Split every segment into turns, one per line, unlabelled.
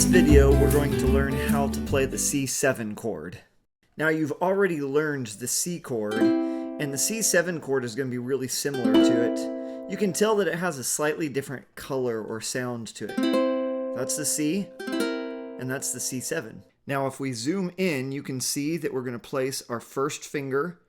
this video, we're going to learn how to play the C7 chord. Now, you've already learned the C chord, and the C7 chord is going to be really similar to it. You can tell that it has a slightly different color or sound to it. That's the C, and that's the C7. Now, if we zoom in, you can see that we're going to place our first finger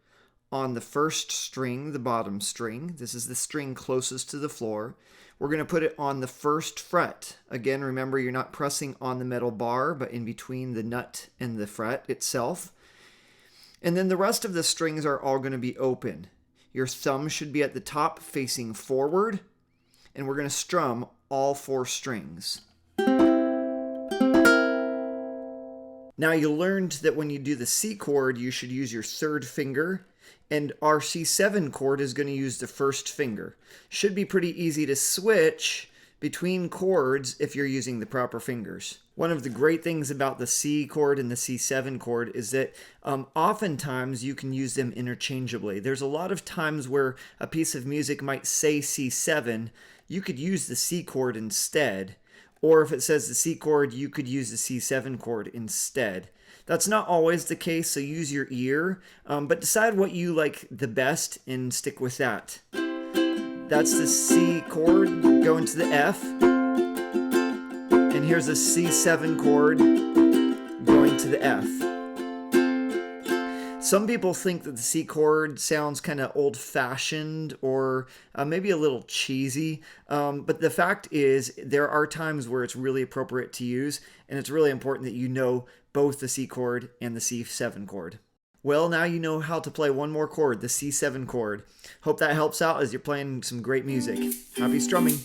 on the first string, the bottom string. This is the string closest to the floor. We're going to put it on the first fret. Again, remember, you're not pressing on the metal bar, but in between the nut and the fret itself. And then the rest of the strings are all going to be open. Your thumb should be at the top facing forward, and we're going to strum all 4 strings. Now, you learned that when you do the C chord, you should use your third finger, and our C7 chord is going to use the first finger. Should be pretty easy to switch between chords if you're using the proper fingers. One of the great things about the C chord and the C7 chord is that oftentimes you can use them interchangeably. There's a lot of times where a piece of music might say C7, you could use the C chord instead. Or if it says the C chord, you could use the C7 chord instead. That's not always the case, so use your ear, but decide what you like the best and stick with that. That's the C chord going to the F, and here's the C7 chord going to the F. Some people think that the C chord sounds kind of old-fashioned or maybe a little cheesy, but the fact is there are times where it's really appropriate to use, and it's really important that you know both the C chord and the C7 chord. Well, now you know how to play one more chord, the C7 chord. Hope that helps out as you're playing some great music. Happy strumming!